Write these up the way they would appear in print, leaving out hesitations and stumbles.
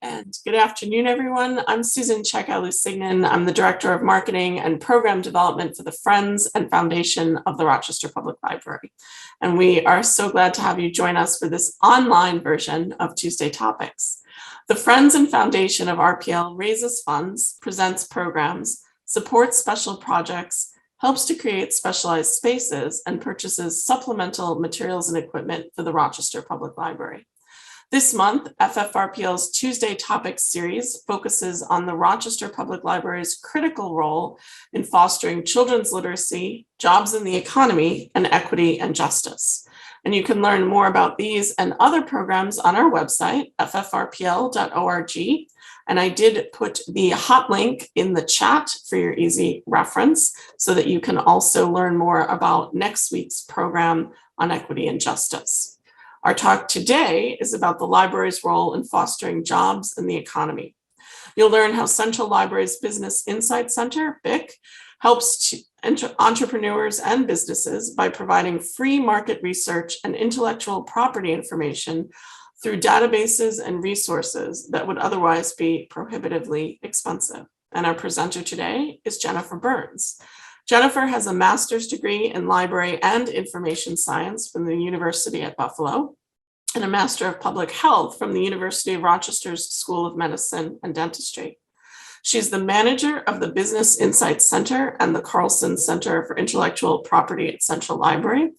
And good afternoon, everyone. I'm Susan Cheka-Lusignan. I'm the Director of Marketing and Program Development for the Friends and Foundation of the Rochester Public Library. And we are so glad to have you join us for this online version of Tuesday Topics. The Friends and Foundation of RPL raises funds, presents programs, supports special projects, helps to create specialized spaces, and purchases supplemental materials and equipment for the Rochester Public Library. This month, FFRPL's Tuesday Topics series focuses on the Rochester Public Library's critical role in fostering children's literacy, jobs in the economy, and equity and justice. And you can learn more about these and other programs on our website, ffrpl.org. And I did put the hot link in the chat for your easy reference so that you can also learn more about next week's program on equity and justice. Our talk today is about the library's role in fostering jobs in the economy. You'll learn how Central Library's Business Insight Center, BIC, helps entrepreneurs and businesses by providing free market research and intellectual property information through databases and resources that would otherwise be prohibitively expensive. And our presenter today is Jennifer Byrnes. Jennifer has a master's degree in library and information science from the University at Buffalo and a master of public health from the University of Rochester's School of Medicine and Dentistry. She's the manager of the Business Insight Center and the Carlson Center for Intellectual Property at Central Library.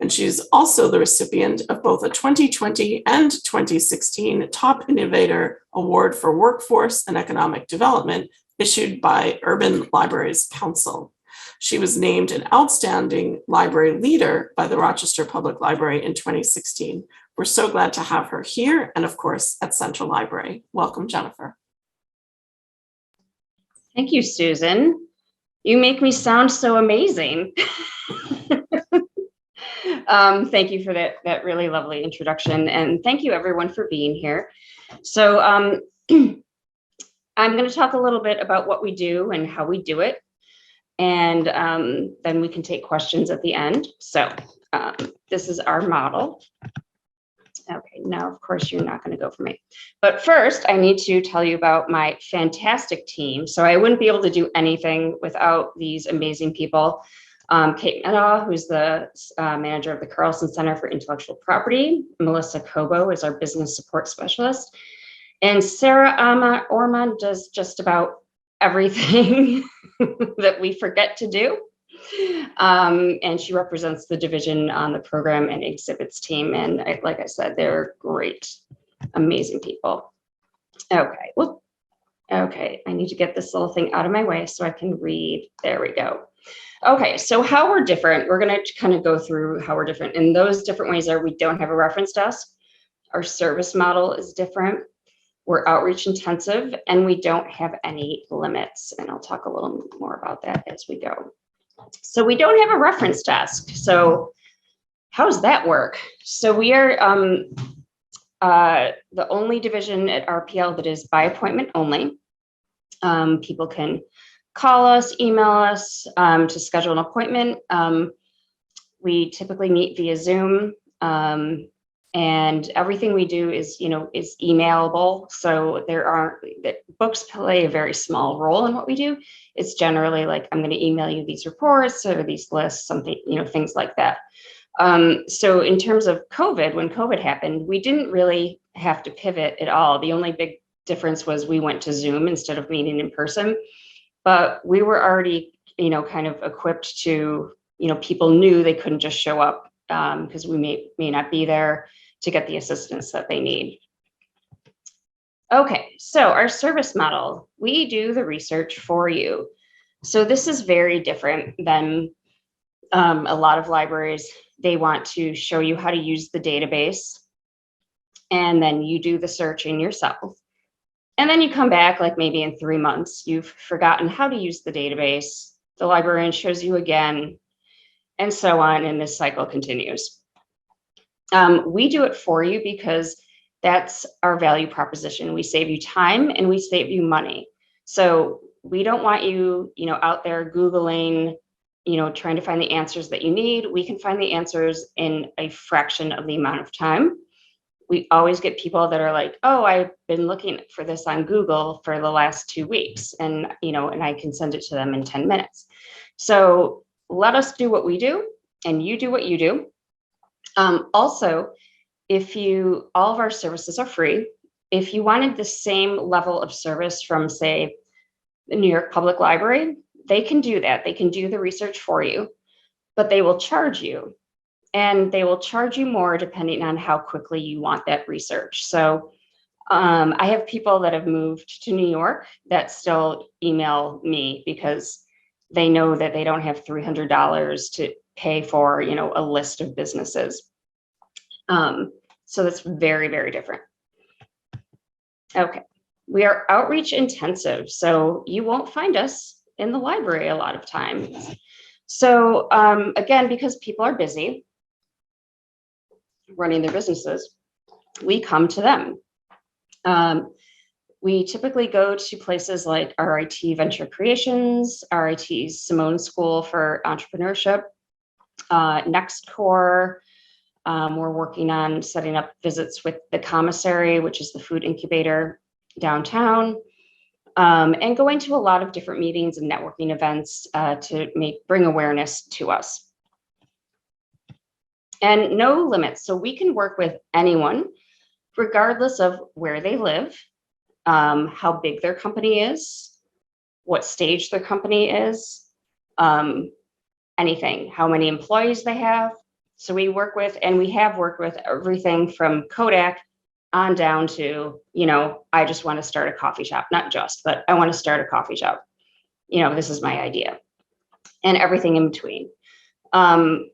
And she's also the recipient of both a 2020 and 2016 Top Innovator Award for Workforce and Economic Development issued by Urban Libraries Council. She was named an Outstanding Library Leader by the Rochester Public Library in 2016. We're so glad to have her here and, of course, at Central Library. Welcome, Jennifer. Thank you, Susan. You make me sound so amazing. Thank you for that really lovely introduction. And thank you, everyone, for being here. So I'm going to talk a little bit about what we do and how we do it. And then we can take questions at the end. So this is our model. Okay, now, of course, you're not going to go for me. But first, I need to tell you about my fantastic team. So I wouldn't be able to do anything without these amazing people. Kate Meadow, who's the manager of the Carlson Center for Intellectual Property. Melissa Cobo is our business support specialist. And Sarah Orman does just about everything that we forget to do. And she represents the division on the program and exhibits team. And like I said, they're great, amazing people. Okay, well, okay, I need to get this little thing out of my way so I can read. There we go. Okay, so how we're different, we're going to kind of go through how we're different. And those different ways are we don't have a reference desk. Our service model is different. We're outreach intensive, and we don't have any limits. And I'll talk a little more about that as we go. So we don't have a reference desk. So how does that work? So we are the only division at RPL that is by appointment only. People can call us, email us to schedule an appointment. We typically meet via Zoom. And everything we do is emailable. So books play a very small role in what we do. It's generally like, I'm going to email you these reports or these lists, something, things like that. So in terms of COVID, when COVID happened, we didn't really have to pivot at all. The only big difference was we went to Zoom instead of meeting in person, but we were already, kind of equipped to, people knew they couldn't just show up because we may not be there to get the assistance that they need. Okay, so our service model, we do the research for you. So this is very different than a lot of libraries. They want to show you how to use the database, and then you do the searching yourself. And then you come back like maybe in 3 months, you've forgotten how to use the database. The librarian shows you again, and so on, and this cycle continues. We do it for you because that's our value proposition. We save you time and we save you money. So we don't want you, out there Googling, trying to find the answers that you need. We can find the answers in a fraction of the amount of time. We always get people that are like, oh, I've been looking for this on Google for the last 2 weeks, and and I can send it to them in 10 minutes. So let us do what we do, and you do what you do. Also, all of our services are free. If you wanted the same level of service from, say, the New York Public Library, they can do that. They can do the research for you, but they will charge you. And they will charge you more depending on how quickly you want that research. So I have people that have moved to New York that still email me because they know that they don't have $300 to pay for, a list of businesses. So that's very, very different. Okay, we are outreach intensive, so you won't find us in the library a lot of times. So again, because people are busy running their businesses, we come to them. We typically go to places like RIT Venture Creations, RIT's Simone School for Entrepreneurship, NextCore. We're working on setting up visits with the Commissary, which is the food incubator downtown, and going to a lot of different meetings and networking events to bring awareness to us. And no limits. So we can work with anyone, regardless of where they live, how big their company is, what stage their company is, anything, how many employees they have. So we work with, and we have worked with everything from Kodak on down to, I just want to start a coffee shop, not just, but I want to start a coffee shop. This is my idea, and everything in between.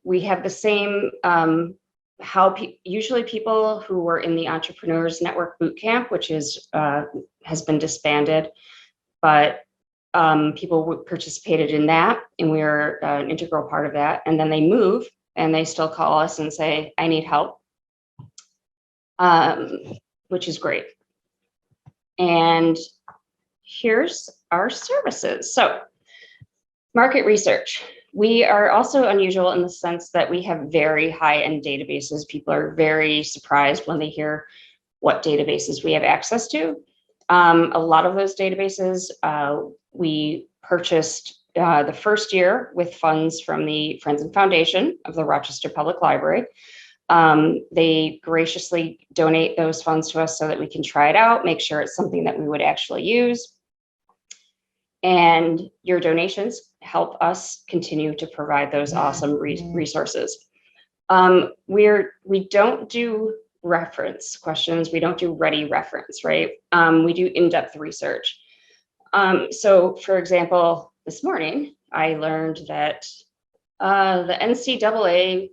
We have the same, usually people who were in the Entrepreneurs Network Bootcamp, which has been disbanded, but people participated in that, and we are an integral part of that. And then they move, and they still call us and say, I need help, which is great. And here's our services. So market research. We are also unusual in the sense that we have very high-end databases. People are very surprised when they hear what databases we have access to. A lot of those databases we purchased the first year with funds from the Friends and Foundation of the Rochester Public Library. They graciously donate those funds to us so that we can try it out, make sure it's something that we would actually use. And your donations help us continue to provide those awesome resources. We don't do reference questions. We don't do ready reference, right? We do in-depth research. So for example, this morning, I learned that the NCAA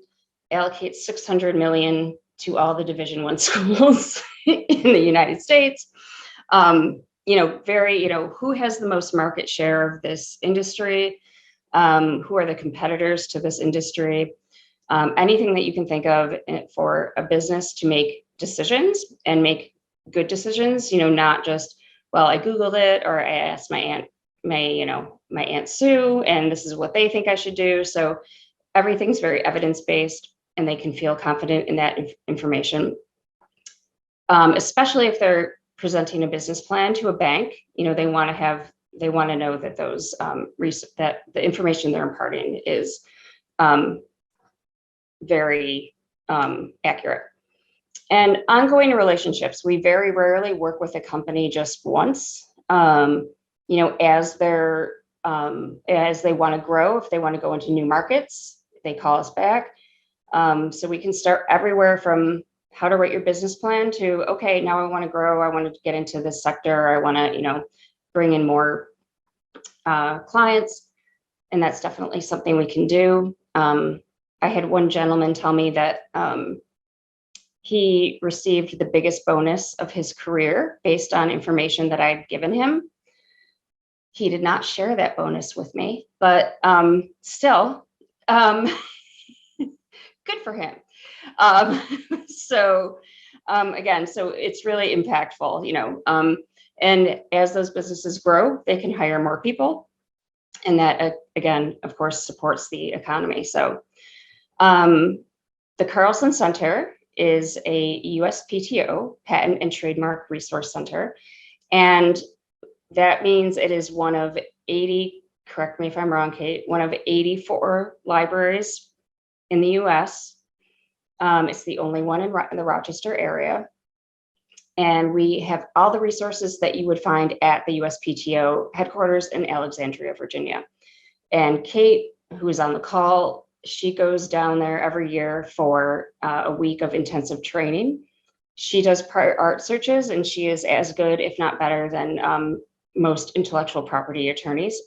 allocates $600 million to all the Division I schools in the United States. Who has the most market share of this industry? Who are the competitors to this industry? Anything that you can think of for a business to make decisions and make good decisions, not just, well, I Googled it, or I asked my Aunt Sue, and this is what they think I should do. So everything's very evidence-based, and they can feel confident in that information, especially if they're presenting a business plan to a bank. They want to know that that the information they're imparting is very accurate. And ongoing relationships. We very rarely work with a company just once. As they want to grow, if they want to go into new markets, they call us back. So we can start everywhere from how to write your business plan to, okay, now I want to grow. I want to get into this sector. I want to, bring in more clients. And that's definitely something we can do. I had one gentleman tell me that he received the biggest bonus of his career based on information that I'd given him. He did not share that bonus with me, but still, good for him. So it's really impactful, and as those businesses grow, they can hire more people. And that, again, of course, supports the economy. So the Carlson Center is a USPTO, Patent and Trademark Resource Center. And that means it is one of 80, correct me if I'm wrong, Kate, one of 84 libraries in the US. It's the only one in the Rochester area. And we have all the resources that you would find at the USPTO headquarters in Alexandria, Virginia. And Kate, who is on the call, she goes down there every year for a week of intensive training. She does prior art searches, and she is as good, if not better, than most intellectual property attorneys.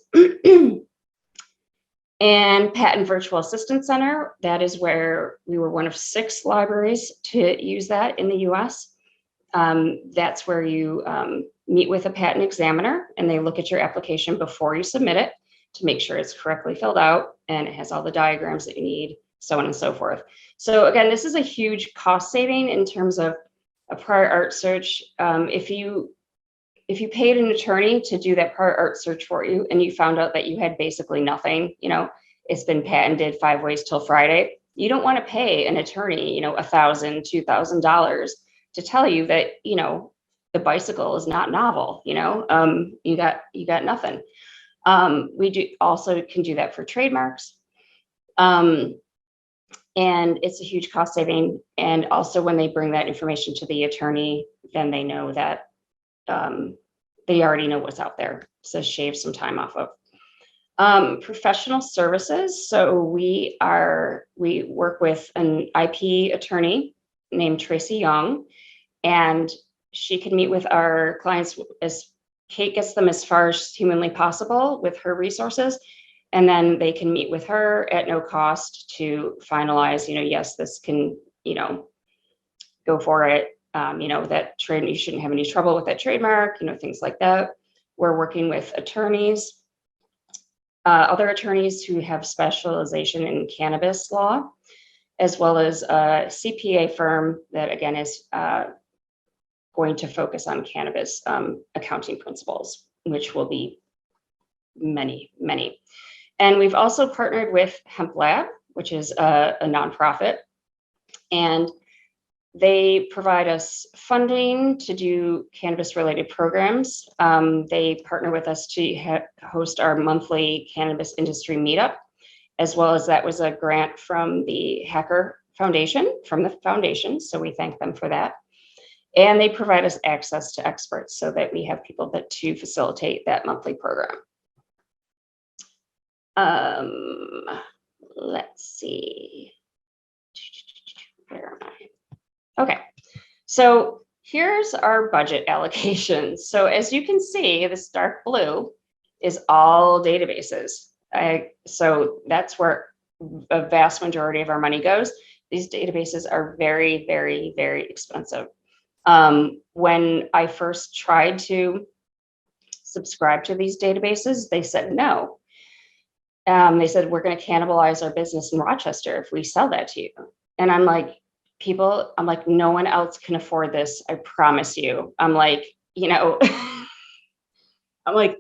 And Patent Virtual Assistance Center, that is where we were one of 6 libraries to use that in the US. That's where you meet with a patent examiner, and they look at your application before you submit it to make sure it's correctly filled out and it has all the diagrams that you need, so on and so forth. So again, this is a huge cost saving in terms of a prior art search. If you paid an attorney to do that prior art search for you and you found out that you had basically nothing, it's been patented 5 ways till Friday, you don't want to pay an attorney, $1,000, $2,000 to tell you that, the bicycle is not novel, you got nothing. We do also can do that for trademarks. And it's a huge cost saving. And also when they bring that information to the attorney, then they know that they already know what's out there. So shave some time off of. Professional services. So we work with an IP attorney named Tracy Young, and she can meet with our clients as Kate gets them as far as humanly possible with her resources. And then they can meet with her at no cost to finalize, yes, this can, go for it. That trade, you shouldn't have any trouble with that trademark, things like that. We're working with attorneys, other attorneys who have specialization in cannabis law, as well as a CPA firm that again is going to focus on cannabis accounting principles, which will be many, many. And we've also partnered with Hemp Lab, which is a nonprofit, and they provide us funding to do cannabis-related programs. They partner with us to host our monthly cannabis industry meetup, as well as that was a grant from the Hacker Foundation, so we thank them for that. And they provide us access to experts so that we have people to facilitate that monthly program. Let's see. Where am I? Okay, so here's our budget allocations. So as you can see, this dark blue is all databases. So that's where a vast majority of our money goes. These databases are very, very, very expensive. When I first tried to subscribe to these databases, they said no. They said, we're going to cannibalize our business in Rochester if we sell that to you. And I'm like, no one else can afford this. I promise you. I'm like,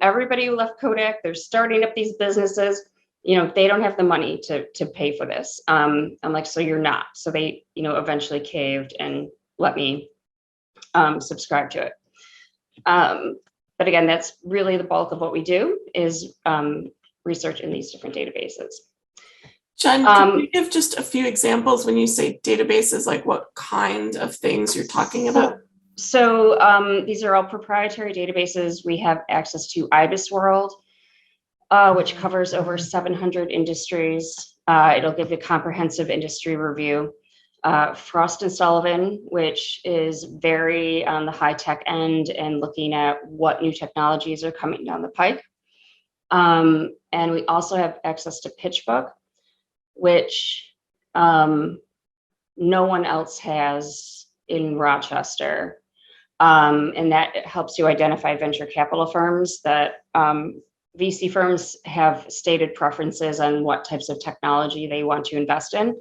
everybody who left Kodak, they're starting up these businesses, they don't have the money to pay for this. I'm like, so you're not. So they, eventually caved and let me subscribe to it. But again, that's really the bulk of what we do is research in these different databases. Jen, can you give just a few examples when you say databases, like what kind of things you're talking about? So these are all proprietary databases. We have access to IBIS World, which covers over 700 industries. It'll give you a comprehensive industry review. Frost and Sullivan, which is very on the high tech end and looking at what new technologies are coming down the pike. And we also have access to PitchBook, which no one else has in Rochester. And that helps you identify venture capital firms that VC firms have stated preferences on what types of technology they want to invest in.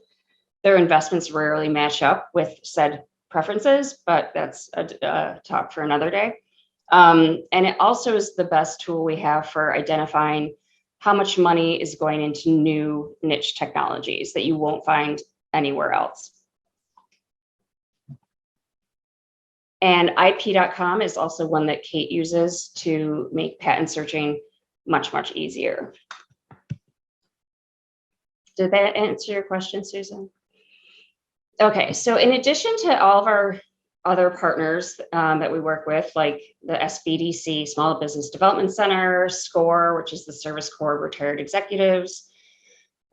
Their investments rarely match up with said preferences, but that's a talk for another day. And it also is the best tool we have for identifying how much money is going into new niche technologies that you won't find anywhere else. And IP.com is also one that Kate uses to make patent searching much, much easier. Did that answer your question, Susan? Okay, so in addition to all of our other partners that we work with, like the SBDC, Small Business Development Center, SCORE, which is the Service Corps of Retired Executives,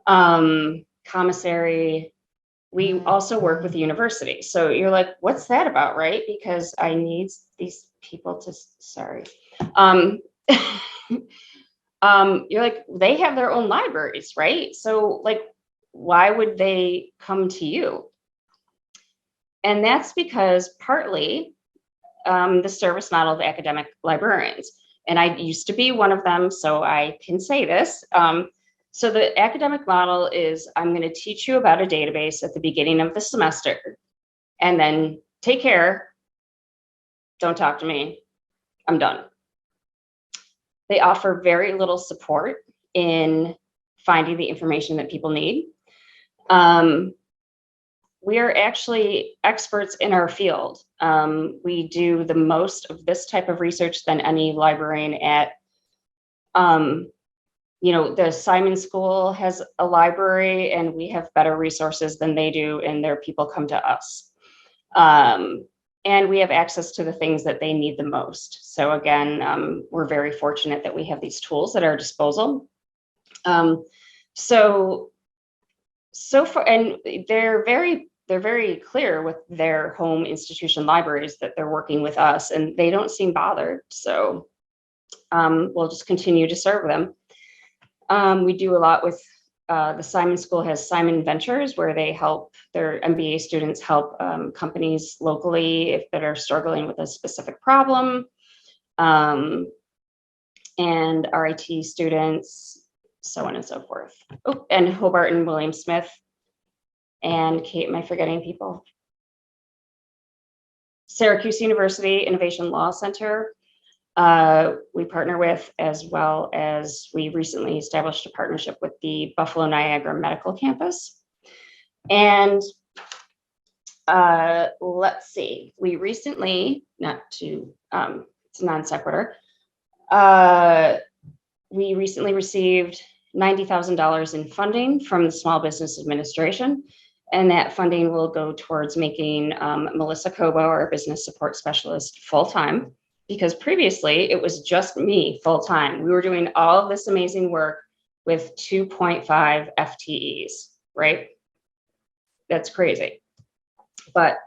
Commissary, we also work with the university. So you're like, what's that about, right? Because I need these people to, sorry. You're like, they have their own libraries, right? So like, why would they come to you? And that's because partly the service model of academic librarians. And I used to be one of them, so I can say this. So the academic model is, I'm going to teach you about a database at the beginning of the semester, and then take care. Don't talk to me. I'm done. They offer very little support in finding the information that people need. We are actually experts in our field. We do the most of this type of research than any librarian at, the Simon School has a library, and we have better resources than they do, and their people come to us. And we have access to the things that they need the most. So again, we're very fortunate that we have these tools at our disposal. So far, and they're very clear with their home institution libraries that they're working with us, and they don't seem bothered. So we'll just continue to serve them. We do a lot with the Simon School has Simon Ventures, where they help their MBA students help companies locally that are struggling with a specific problem, and our IT students, so on and so forth. Oh, and Hobart and William Smith. And Kate, am I forgetting people? Syracuse University Innovation Law Center, we partner with, as well as we recently established a partnership with the Buffalo Niagara Medical Campus. And let's see, we recently, it's non sequitur, we recently received $90,000 in funding from the Small Business Administration. And that funding will go towards making Melissa Cobo, our business support specialist, full-time, because previously it was just me full-time. We were doing all of this amazing work with 2.5 FTEs, right? That's crazy. But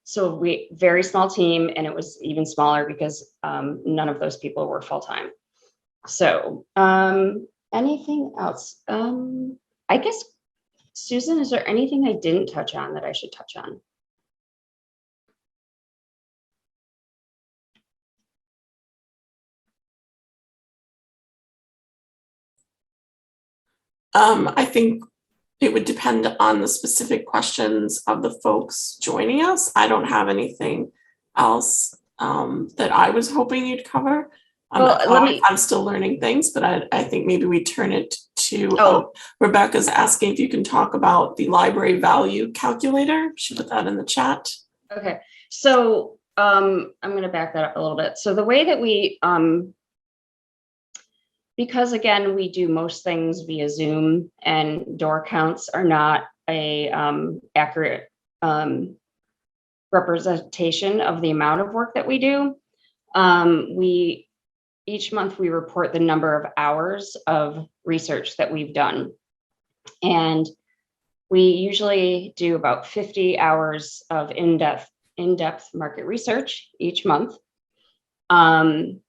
so we, very small team, and it was even smaller because none of those people were full-time. So anything else? I guess, Susan, is there anything I didn't touch on that I should touch on? I think it would depend on the specific questions of the folks joining us. I don't have anything else that I was hoping you'd cover. I'm still learning things, but I think maybe we turn it to Rebecca's asking if you can talk about the library value calculator. She put that in the chat. Okay, so I'm going to back that up a little bit. So the way that we, because again, we do most things via Zoom, and door counts are not a accurate representation of the amount of work that we do. Each month we report the number of hours of research that we've done. And we usually do about 50 hours of in-depth market research each month. Again,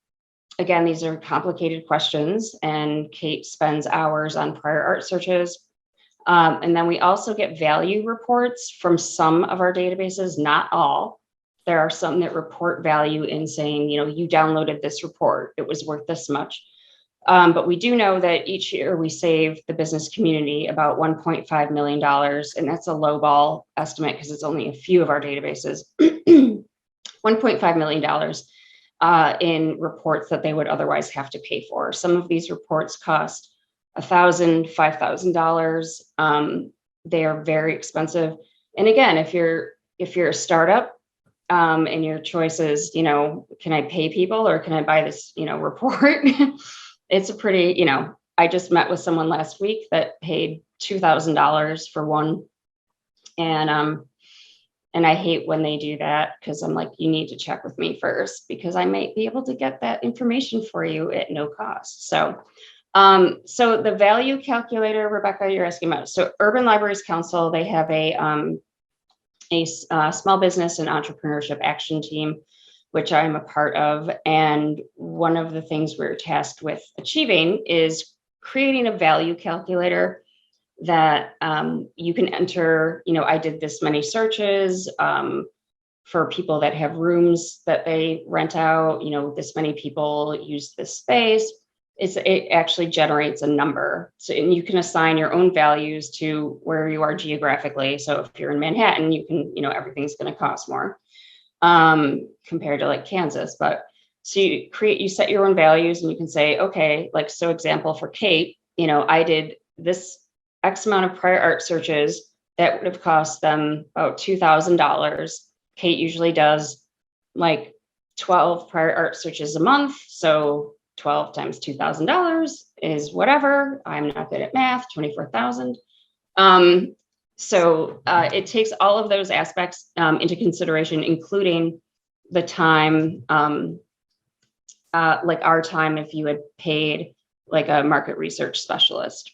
these are complicated questions, and Kate spends hours on prior art searches. And then we also get value reports from some of our databases, not all. There are some that report value in saying, you downloaded this report, it was worth this much. But we do know that each year we save the business community about $1.5 million. And that's a lowball estimate because it's only a few of our databases. $1.5 million in reports that they would otherwise have to pay for. Some of these reports cost $1,000, $5,000. They are very expensive. And again, if you're a startup, And your choice is, can I pay people or can I buy this, report? It's a pretty, I just met with someone last week that paid $2,000 for one. And I hate when they do that, because I'm like, you need to check with me first, because I might be able to get that information for you at no cost. So the value calculator, Rebecca, you're asking about. So Urban Libraries Council, they have a small business and entrepreneurship action team, which I'm a part of. And one of the things we're tasked with achieving is creating a value calculator that you can enter. I did this many searches for people that have rooms that they rent out, this many people use this space. It actually generates a number. So, and you can assign your own values to where you are geographically. So if you're in Manhattan, you can, everything's going to cost more compared to like Kansas. But so you set your own values, and you can say, okay, like, so example for Kate, I did this X amount of prior art searches that would have cost them about $2,000. Kate usually does like 12 prior art searches a month. So 12 times $2,000 is whatever. I'm not good at math, 24,000. So it takes all of those aspects into consideration, including the time, like our time, if you had paid like a market research specialist.